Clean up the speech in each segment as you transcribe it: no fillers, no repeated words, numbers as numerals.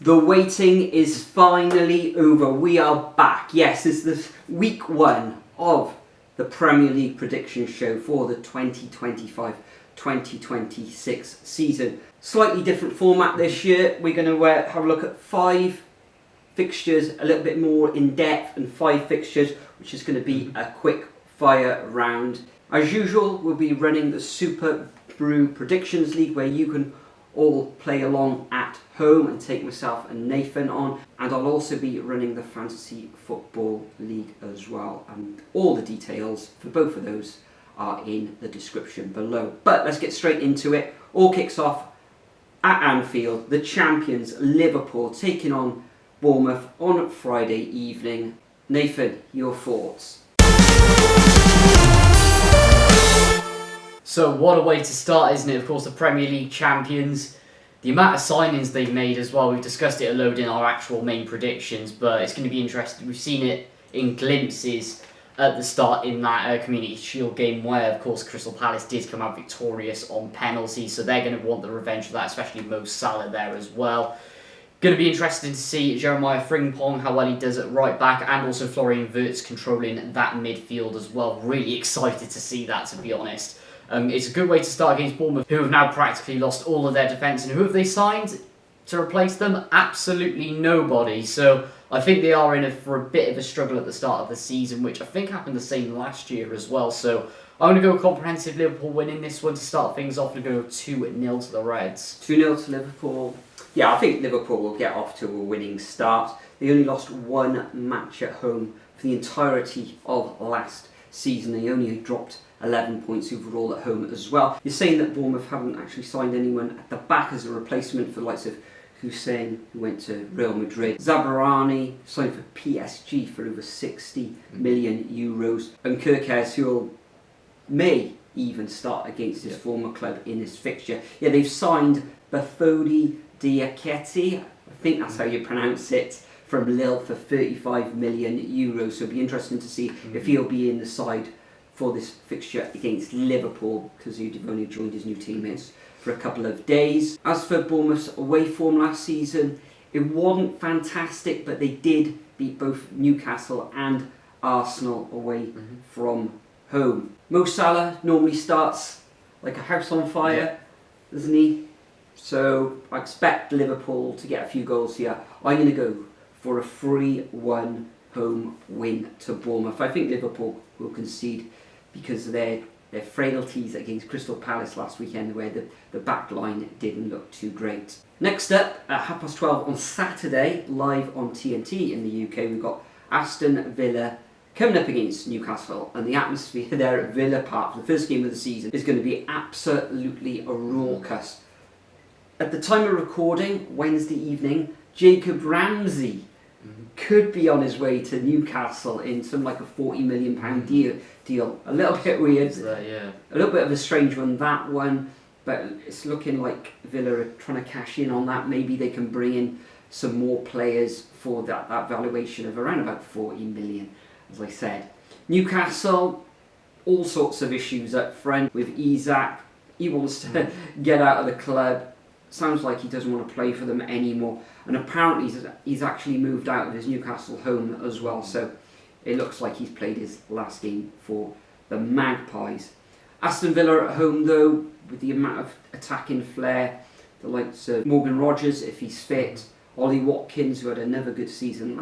The waiting is finally over. We are back. Yes, this is week 1 of the Premier League Prediction Show for the 2025-2026 season. Slightly different format this year. We're going to have a look at 5 fixtures, a little bit more in depth, and 5 fixtures, which is going to be a quick fire round. As usual, we'll be running the Superbru Predictions League, where you can all play along at home and take myself and Nathan on, and I'll also be running the Fantasy Football League as well, and all the details for both of those are in the description below. But let's get straight into it. All kicks off at Anfield, the champions Liverpool taking on Bournemouth on Friday evening. Nathan, your thoughts? So what a way to start, isn't it? Of course, the Premier League champions. The amount of signings they've made as well. We've discussed it a load in our actual main predictions, but it's going to be interesting. We've seen it in glimpses at the start in that Community Shield game where, of course, Crystal Palace did come out victorious on penalties, so they're going to want the revenge for that, especially Mo Salah there as well. Going to be interesting to see Jeremiah Frimpong, how well he does at right back, and also Florian Wirtz controlling that midfield as well. Really excited to see that, to be honest. It's a good way to start against Bournemouth, who have now practically lost all of their defence. And who have they signed to replace them? Absolutely nobody. So I think they are for a bit of a struggle at the start of the season, which I think happened the same last year as well. So I'm going to go comprehensive Liverpool winning this one to start things off, and go 2-0 to the Reds. 2-0 to Liverpool. Yeah, I think Liverpool will get off to a winning start. They only lost 1 match at home for the entirety of last season. They only dropped 11 points overall at home as well. You're saying that Bournemouth haven't actually signed anyone at the back as a replacement for the likes of Hussein, who went to Real Madrid. Zabarani signed for PSG for over 60 million euros. And Kirkes, who may even start against his former club in this fixture. Yeah, they've signed Bafodi Diakite, I think that's how you pronounce it, from Lille for 35 million euros. So it'll be interesting to see if he'll be in the side for this fixture against Liverpool, because he'd only joined his new teammates for a couple of days. As for Bournemouth's away form last season, it wasn't fantastic, but they did beat both Newcastle and Arsenal away from home. Mo Salah normally starts like a house on fire, doesn't he? So I expect Liverpool to get a few goals here. I'm going to go for a 3-1 home win to Bournemouth. I think Liverpool will concede because of their frailties against Crystal Palace last weekend, where the back line didn't look too great. Next up, at 12:30 on Saturday, live on TNT in the UK, we've got Aston Villa coming up against Newcastle, and the atmosphere there at Villa Park for the first game of the season is going to be absolutely raucous. At the time of recording, Wednesday evening, Jacob Ramsey could be on his way to Newcastle in some like a £40 million deal. A little bit weird. A little bit of a strange one, that one. But it's looking like Villa are trying to cash in on that. Maybe they can bring in some more players for that valuation of around about 40 million, as I said. Newcastle, all sorts of issues up front with Isak. He wants to get out of the club. Sounds like he doesn't want to play for them anymore, and apparently he's actually moved out of his Newcastle home as well, so it looks like he's played his last game for the Magpies. Aston Villa at home though, with the amount of attacking flair, the likes of Morgan Rogers if he's fit, Ollie Watkins, who had another good season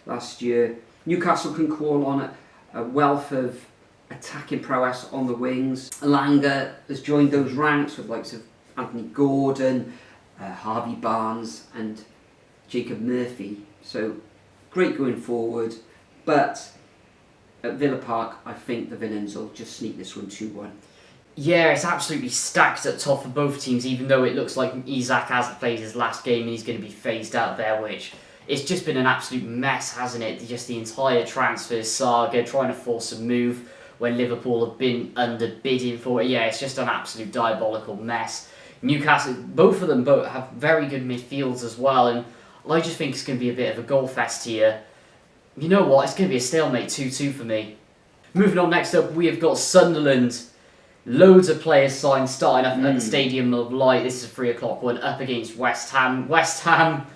last year. Newcastle can call on a wealth of attacking prowess on the wings. Elanga has joined those ranks with likes of Anthony Gordon, Harvey Barnes and Jacob Murphy. So great going forward, but at Villa Park I think the Villains will just sneak this one 2-1. Yeah, it's absolutely stacked at top for both teams, even though it looks like Isak hasn't played his last game and he's going to be phased out there, which it's just been an absolute mess, hasn't it? Just the entire transfer saga, trying to force a move when Liverpool have been underbidding for it. Yeah, it's just an absolute diabolical mess. Newcastle, both of them have very good midfields as well, and I just think it's going to be a bit of a goal fest here. You know what, it's going to be a stalemate 2-2 for me. Moving on, next up we have got Sunderland. Loads of players signed, starting up at the Stadium of Light. This is a 3 o'clock one, up against West Ham. West Ham,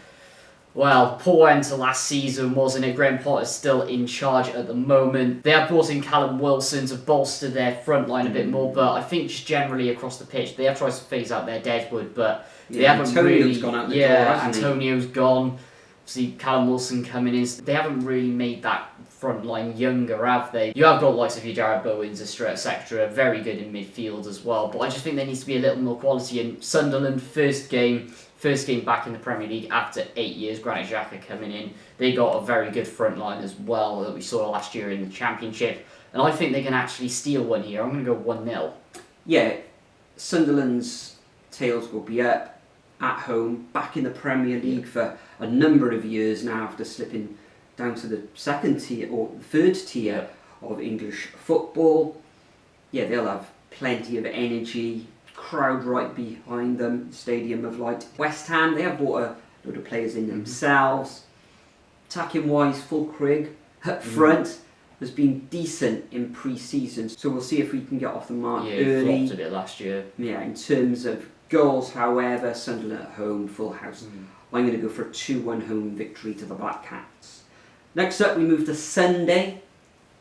Well, poor end to last season, wasn't it? Graham Potter's still in charge at the moment. They have brought in Callum Wilson to bolster their front line a bit more, but I think just generally across the pitch, they have tried to phase out their Deadwood, but they haven't Antonio's really... gone out the door, hasn't he? Antonio's gone. See Callum Wilson coming in. They haven't really made that front line younger, have they? You have got likes of your Jared Bowens, etc. Very good in midfield as well, but I just think there needs to be a little more quality. And Sunderland, first game back in the Premier League after 8 years, Granit Xhaka coming in. They got a very good front line as well that we saw last year in the Championship. And I think they can actually steal one here. I'm going to go 1-0. Yeah, Sunderland's tails will be up at home, back in the Premier League for a number of years now after slipping down to the second tier or third tier of English football. Yeah, they'll have plenty of energy, crowd right behind them, Stadium of Light. West Ham, they have brought a load of players in themselves. Attacking wise, Fulkrug up front has been decent in pre-season, so we'll see if we can get off the mark early. Yeah, flopped a bit last year. Yeah, in terms of goals, however, Sunderland at home, full house. I'm going to go for a 2-1 home victory to the Black Cats. Next up, we move to Sunday,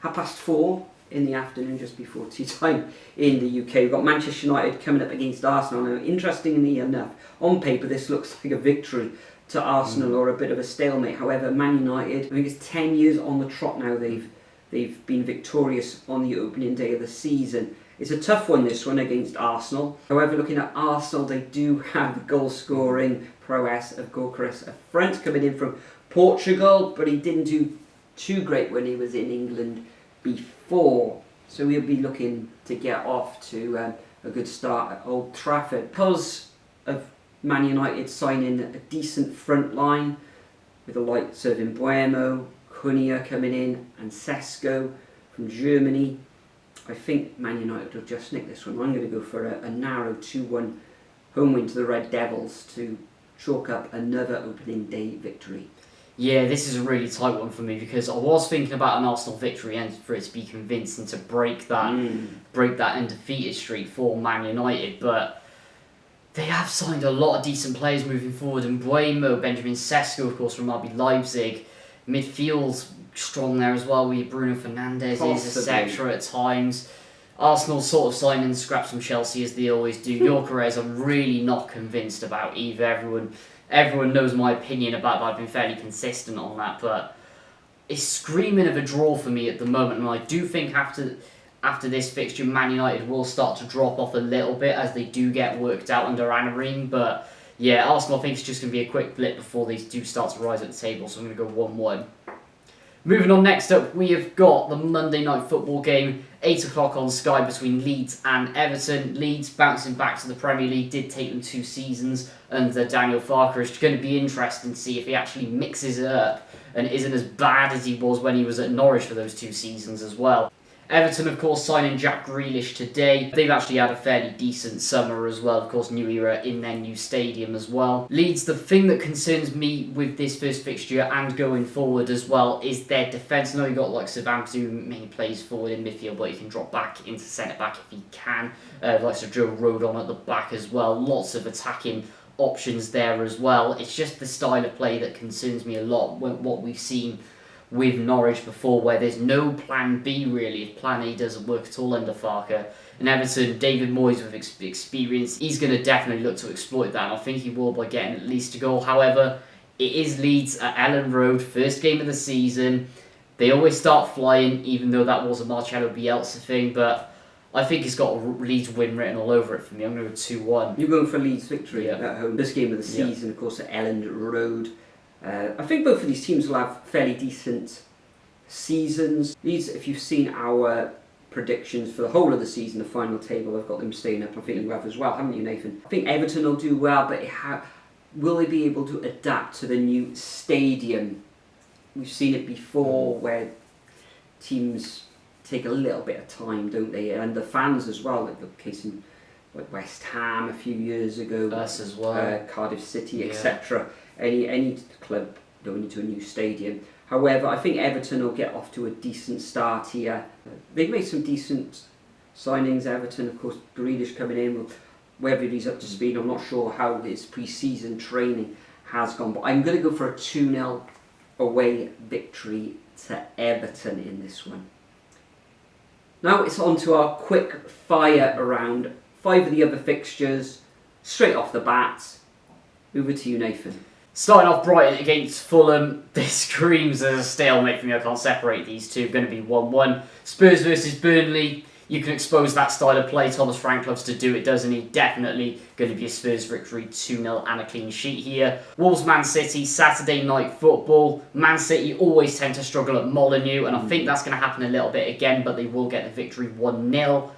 4:30 in the afternoon, just before tea time in the UK. We've got Manchester United coming up against Arsenal. Now, interestingly enough, on paper, this looks like a victory to Arsenal or a bit of a stalemate. However, Man United, I think it's 10 years on the trot now. They've been victorious on the opening day of the season. It's a tough one, this one, against Arsenal. However, looking at Arsenal, they do have the goal-scoring prowess of Gyökeres up front, coming in from Portugal, but he didn't do too great when he was in England before. So we'll be looking to get off to a good start at Old Trafford. Because of Man United signing a decent front line with the likes of Mbeumo, Cunha coming in, and Sesko from Germany, I think Man United will just nick this one. I'm going to go for a narrow 2-1 home win to the Red Devils to chalk up another opening day victory. Yeah, this is a really tight one for me because I was thinking about an Arsenal victory and for it to be convincing to break that undefeated streak for Man United, but they have signed a lot of decent players moving forward. And Mbeumo, Benjamin Sesko, of course, from RB Leipzig. Midfield's strong there as well, with Bruno Fernandes, etc. at times. Arsenal sort of sign and scraps from Chelsea as they always do. Gyökeres, I'm really not convinced about either. Everyone knows my opinion about that. I've been fairly consistent on that, but it's screaming of a draw for me at the moment. And I do think after this fixture, Man United will start to drop off a little bit as they do get worked out under Amorim. But yeah, Arsenal, I think it's just going to be a quick blip before they do start to rise at the table. So I'm going to go 1-1. Moving on, next up, we have got the Monday night football game, 8 o'clock on Sky between Leeds and Everton. Leeds bouncing back to the Premier League, did take them 2 seasons under Daniel Farke. It's going to be interesting to see if he actually mixes it up and isn't as bad as he was when he was at Norwich for those 2 seasons as well. Everton, of course, signing Jack Grealish today. They've actually had a fairly decent summer as well. Of course, new era in their new stadium as well. Leeds, the thing that concerns me with this first fixture and going forward as well is their defence. I know you've got like Savantu, who mainly plays forward in midfield, but he can drop back into centre-back if he can. Likes of Joe Rodon at the back as well. Lots of attacking options there as well. It's just the style of play that concerns me a lot. What we've seen with Norwich before, where there's no plan B really if plan A doesn't work at all under Farke. And Everton, David Moyes with experience, he's going to definitely look to exploit that, and I think he will by getting at least a goal. However, it is Leeds at Ellen Road, first game of the season. They always start flying, even though that was a Marcelo Bielsa thing, but I think it's got a Leeds win written all over it for me. I'm going to go 2-1. You're going for Leeds victory at home. This game of the season, of course, at Ellen Road. I think both of these teams will have fairly decent seasons. Leeds, if you've seen our predictions for the whole of the season, the final table, I've got them staying up. I think you have as well, haven't you, Nathan? I think Everton will do well, but will they be able to adapt to the new stadium? We've seen it before where teams take a little bit of time, don't they? And the fans as well, like the case in like West Ham a few years ago, us as well, Cardiff City, etc. Any club going into a new stadium. However, I think Everton will get off to a decent start here. They've made some decent signings. Everton, of course, Grealish coming in. Whether he's up to speed, I'm not sure how his pre-season training has gone. But I'm going to go for a 2-0 away victory to Everton in this one. Now it's on to our quick fire round. 5 of the other fixtures, straight off the bat. Over to you, Nathan. Starting off Brighton against Fulham. This screams as a stalemate for me. I can't separate these two. Going to be 1-1. Spurs versus Burnley. You can expose that style of play. Thomas Frank loves to do it, doesn't he? Definitely going to be a Spurs victory, 2-0 and a clean sheet here. Wolves Man City, Saturday night football. Man City always tend to struggle at Molineux, and I think that's going to happen a little bit again, but they will get the victory 1-0.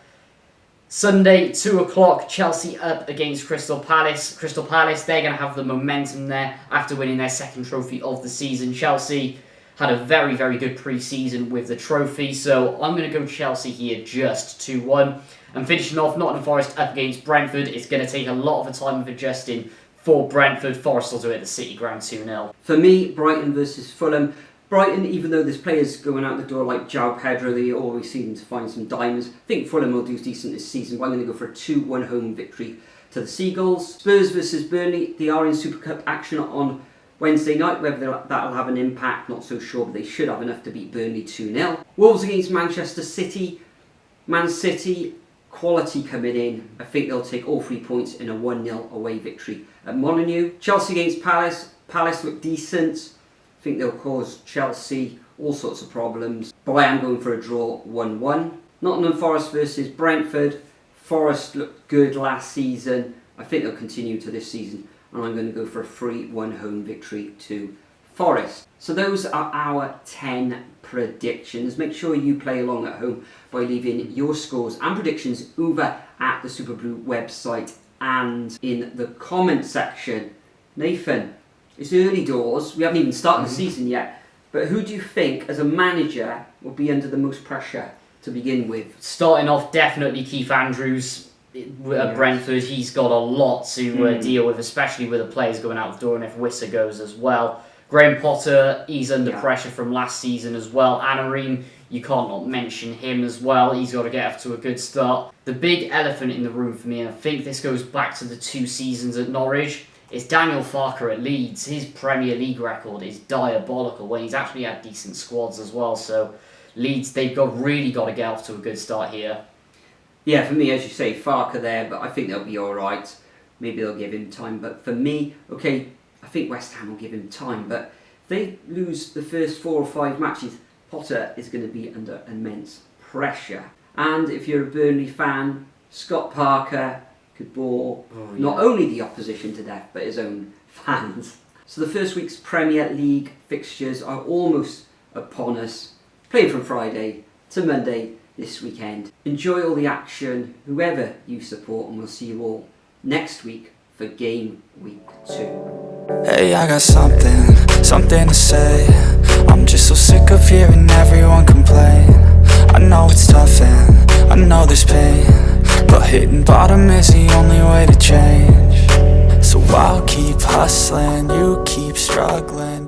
Sunday, 2 o'clock, Chelsea up against Crystal Palace. Crystal Palace, they're going to have the momentum there after winning their second trophy of the season. Chelsea had a very, very good pre-season with the trophy, so I'm going to go Chelsea here, just 2-1. And finishing off, Nottingham Forest up against Brentford. It's going to take a lot of a time of adjusting for Brentford. Forest will do it at the City Ground 2-0. For me, Brighton versus Fulham. Brighton, even though there's players going out the door like João Pedro, they always seem to find some diamonds. I think Fulham will do decent this season, but I'm going to go for a 2-1 home victory to the Seagulls. Spurs versus Burnley, they are in Super Cup action on Wednesday night. Whether that'll have an impact, not so sure, but they should have enough to beat Burnley 2-0. Wolves against Manchester City. Man City, quality coming in. I think they'll take all 3 points in a 1-0 away victory at Molineux. Chelsea against Palace. Palace look decent. I think they'll cause Chelsea all sorts of problems. But I am going for a draw 1-1. Nottingham Forest versus Brentford. Forest looked good last season. I think they'll continue to this season. And I'm going to go for a 3-1 home victory to Forest. So those are our 10 predictions. Make sure you play along at home by leaving your scores and predictions over at the Superbru website and in the comment section. Nathan, it's early doors. We haven't even started the season yet. But who do you think, as a manager, will be under the most pressure to begin with? Starting off, definitely Keith Andrews. At Brentford, he's got a lot to deal with, especially with the players going out the door, and if Wissa goes as well. Graham Potter, he's under pressure from last season as well. Anarim, you can't not mention him as well. He's got to get off to a good start. The big elephant in the room for me, and I think this goes back to the 2 seasons at Norwich, is Daniel Farke at Leeds. His Premier League record is diabolical when he's actually had decent squads as well. So Leeds, they've really got to get off to a good start here. Yeah, for me, as you say, Farke there, but I think they'll be alright. Maybe they'll give him time. But for me, okay, I think West Ham will give him time. But if they lose the first 4 or 5 matches, Potter is going to be under immense pressure. And if you're a Burnley fan, Scott Parker could bore not only the opposition to death, but his own fans. So the first week's Premier League fixtures are almost upon us. Playing from Friday to Monday this weekend. Enjoy all the action, whoever you support, and we'll see you all next week for game week 2. Hey, I got something to say. I'm just so sick of hearing everyone complain. I know it's tough and I know there's pain, but hitting bottom is the only way to change. So I'll keep hustling, you keep struggling.